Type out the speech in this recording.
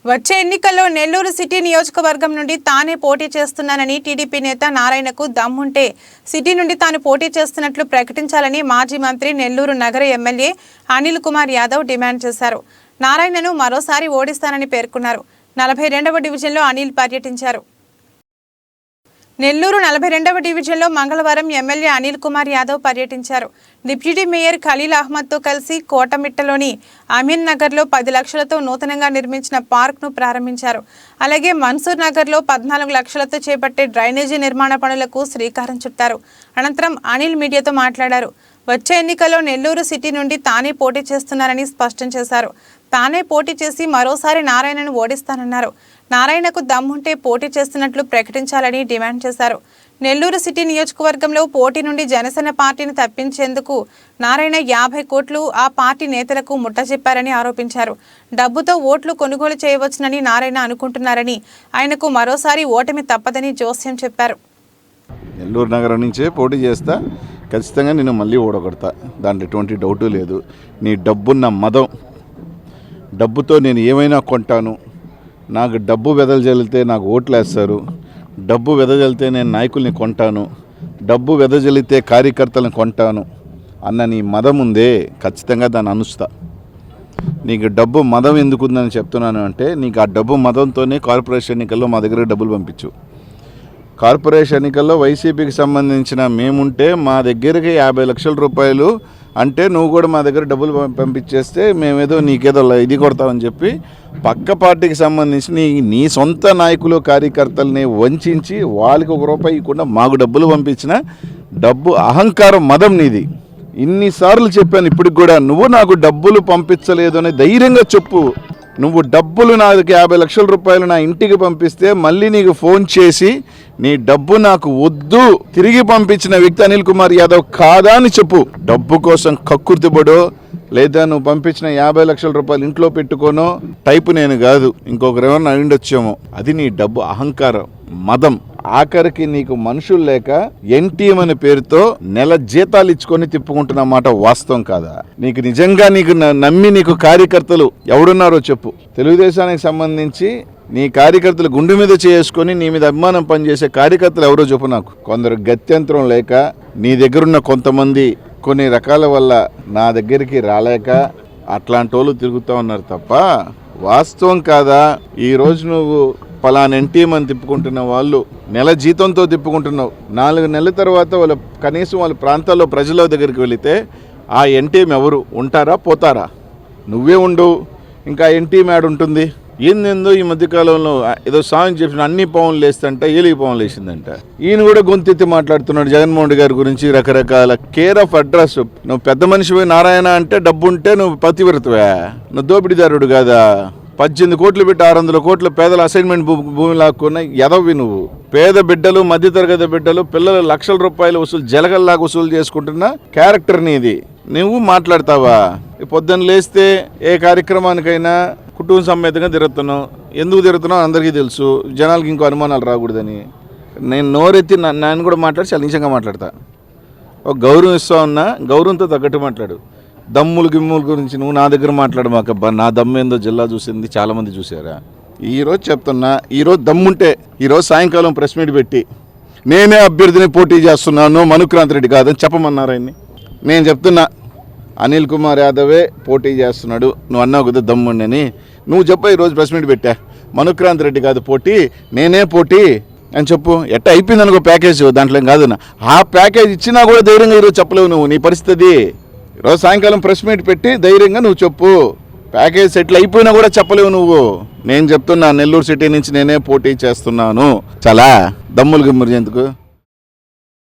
వచ్చే ఎన్నికల్లో నెల్లూరు సిటీ నియోజకవర్గం నుండి తానే పోటీ చేస్తున్నానని టీడీపీ నేత నారాయణకు దమ్ముంటే సిటీ నుండి తాను పోటీ చేస్తున్నట్లు ప్రకటించాలని మాజీ మంత్రి నెల్లూరు నగర ఎమ్మెల్యే అనిల్ కుమార్ యాదవ్ డిమాండ్ చేశారు. నారాయణను మరోసారి ఓడిస్తానని పేర్కొన్నారు. 42వ డివిజన్లో అనిల్ పర్యటించారు. నెల్లూరు 42వ డివిజన్లో మంగళవారం ఎమ్మెల్యే అనిల్ కుమార్ యాదవ్ పర్యటించారు. డిప్యూటీ మేయర్ ఖలీల్ అహ్మద్తో కలిసి కోటమిట్టలోని అమీన్ నగర్లో 10 లక్షలతో నూతనంగా నిర్మించిన పార్క్ను ప్రారంభించారు. అలాగే మన్సూర్ నగర్లో 14 లక్షలతో చేపట్టే డ్రైనేజీ నిర్మాణ పనులకు శ్రీకారం చుట్టారు. అనంతరం అనిల్ మీడియాతో మాట్లాడారు. వచ్చే ఎన్నికల్లో నెల్లూరు సిటీ నుండి తానే పోటీ చేస్తున్నారని స్పష్టం చేశారు. తానే పోటీ చేసి మరోసారి నారాయణను ఓడిస్తానన్నారు. నారాయణకు దమ్ముంటే పోటీ చేస్తున్నట్లు ప్రకటించాలని డిమాండ్ చేశారు. నెల్లూరు సిటీ నియోజకవర్గంలో పోటీ నుండి జనసేన పార్టీని తప్పించేందుకు నారాయణ 50 కోట్లు ఆ పార్టీ నేతలకు ముట్టజెప్పారని ఆరోపించారు. డబ్బుతో ఓట్లు కొనుగోలు చేయవచ్చునని నారాయణ అనుకుంటున్నారని, ఆయనకు మరోసారి ఓటమి తప్పదని జోస్యం చెప్పారు. నెల్లూరు నగరం నుంచే పోటీ చేస్తా, ఖచ్చితంగా నేను మళ్ళీ ఓడగొడతా, దాంట్లో ఎటువంటి డౌటు లేదు. నీ డబ్బున్న మదం, డబ్బుతో నేను ఏమైనా కొంటాను, నాకు డబ్బు వెదజల్లితే నాకు ఓట్లు వేస్తారు, డబ్బు వెదజల్లితే నేను నాయకుల్ని కొంటాను, డబ్బు వెదజల్లితే కార్యకర్తలను కొంటాను అన్న నీ మదం ఉందే, ఖచ్చితంగా దాన్ని అనుస్తా. నీకు డబ్బు మదం ఎందుకుందని చెప్తున్నాను అంటే, నీకు ఆ డబ్బు మదంతోనే కార్పొరేషన్ ఎన్నికల్లో మా దగ్గర డబ్బులు పంపించు. కార్పొరేషన్ ఎన్నికల్లో వైసీపీకి సంబంధించిన మేముంటే మా దగ్గరికి 50 లక్షల రూపాయలు అంటే నువ్వు కూడా మా దగ్గర డబ్బులు పంపించేస్తే మేమేదో నీకేదో ఇది కొడతామని చెప్పి పక్క పార్టీకి సంబంధించి నీ సొంత నాయకులు కార్యకర్తల్ని వంచి వాళ్ళకి ₹1 ఇవ్వకుండా మాకు డబ్బులు పంపించిన డబ్బు అహంకారం మదం నీది. ఇన్నిసార్లు చెప్పాను, ఇప్పటికి కూడా నువ్వు నాకు డబ్బులు పంపించలేదు అని ధైర్యంగా చెప్పు. నువ్వు డబ్బులు నాకు 50 లక్షల రూపాయలు నా ఇంటికి పంపిస్తే మళ్ళీ నీకు ఫోన్ చేసి నీ డబ్బు నాకు వద్దు తిరిగి పంపించిన వ్యక్తి అనిల్ కుమార్ యాదవ్ కాదా అని చెప్పు. డబ్బు కోసం కక్కుర్తిపడో లేదా నువ్వు పంపించిన 50 లక్షల రూపాయలు ఇంట్లో పెట్టుకోనో టైపు నేను కాదు, ఇంకొకరు ఎవరన్నా అయిండొచ్చేమో. అది నీ డబ్బు అహంకారం మదం. ఆఖరికి నీకు మనుషులు లేక ఎన్టీఎం అనే పేరుతో నెల జీతాలు ఇచ్చుకొని తిప్పుకుంటున్న మాట వాస్తవం కాదా? నీకు నిజంగా నీకు నమ్మి నీకు కార్యకర్తలు ఎవడున్నారో చెప్పు. తెలుగుదేశానికి సంబంధించి నీ కార్యకర్తలు గుండె మీద చేసుకొని నీ మీద అభిమానం పనిచేసే కార్యకర్తలు ఎవరో చెప్పు నాకు. కొందరు గత్యంతరం లేక నీ దగ్గరున్న కొంతమంది కొన్ని రకాల వల్ల నా దగ్గరికి రాలేక అట్లాంటి వాళ్ళు తిరుగుతూ ఉన్నారు తప్ప వాస్తవం కాదా? ఈరోజు నువ్వు పలానా ఎన్టీఎం అని తిప్పుకుంటున్న వాళ్ళు నెల జీతంతో తిప్పుకుంటున్నావు. 4 నెలల తర్వాత వాళ్ళు కనీసం వాళ్ళ ప్రాంతాల్లో ప్రజల దగ్గరికి వెళితే ఆ ఎన్టీఎం ఎవరు ఉంటారా పోతారా? నువ్వే ఉండు, ఇంకా ఎన్టీఎం యాడ్ ఉంటుంది. ఏందో ఈ మధ్యకాలంలో ఏదో సాంగ్ చెప్పిన అన్ని పవన్లు వేస్తంట ఏలిగి పవన్లు వేసిందంట. ఈయన కూడా గొంతెత్తి మాట్లాడుతున్నాడు జగన్మోహన్ రెడ్డి గారి గురించి రకరకాల కేర్ ఆఫ్ అడ్రస్. నువ్వు పెద్ద మనిషిపోయి నారాయణ అంటే డబ్బు ఉంటే నువ్వు పతివ్రతవే, నువ్వు దోపిడీదారుడు కాదా? 18 కోట్లు పెట్టి 600 కోట్లు పేదల అసైన్మెంట్ భూమి లాక్కున్న ఎదవి నువ్వు. పేద బిడ్డలు మధ్యతరగతి బిడ్డలు పిల్లలు లక్షల రూపాయలు వసూలు జలగల్లాగా వసూలు చేసుకుంటున్న క్యారెక్టర్ నీది. నువ్వు మాట్లాడతావా? పొద్దున్న లేస్తే ఏ కార్యక్రమానికైనా కుటుంబ సమేతంగా తిరుగుతున్నావు. ఎందుకు తిరుగుతున్నావు అందరికీ తెలుసు, జనాలకి ఇంకో అనుమానాలు రాకూడదని. నేను నోరెత్తి నన్ను కూడా మాట్లాడి చాలా నిజంగా మాట్లాడతా. ఒక గౌరవం ఇస్తా ఉన్నా, గౌరవంతో తగ్గట్టు మాట్లాడు. దమ్ములు గిమ్ముల గురించి నువ్వు నా దగ్గర మాట్లాడమాకబ్బా. నా దమ్ము ఏందో జిల్లా చూసింది చాలామంది చూసారా. ఈరోజు చెప్తున్నా, ఈరోజు దమ్ముంటే ఈరోజు సాయంకాలం ప్రెస్ మీట్ పెట్టి నేనే అభ్యర్థిని పోటీ చేస్తున్నాను మనుక్రాంత్ రెడ్డి కాదని చెప్పమన్నారు ఆయన్ని. నేను చెప్తున్నా అనిల్ కుమార్ యాదవే పోటీ చేస్తున్నాడు. నువ్వు అన్నావు కదా దమ్ముండని, నువ్వు చెప్పు. ఈరోజు ప్రెస్ మీట్ పెట్టా, మనుక్రాంత్ రెడ్డి కాదు పోటీ, నేనే పోటీ అని చెప్పు. ఎట్ట అయిపోయింది అనుకో ప్యాకేజ్, దాంట్లో ఏం కాదు. ఆ ప్యాకేజ్ ఇచ్చినా కూడా ధైర్యంగా ఈరోజు చెప్పలేవు నువ్వు. నీ పరిస్థితి ఈరోజు సాయంకాలం ప్రెస్ మీట్ పెట్టి ధైర్యంగా నువ్వు చెప్పు. ప్యాకేజ్ సెటిల్ అయిపోయినా కూడా చెప్పలేవు నువ్వు. నేను చెప్తున్నా నెల్లూరు సిటీ నుంచి నేనే పోటీ చేస్తున్నాను. చాలా దమ్ములు గిమ్ములు ఎందుకు?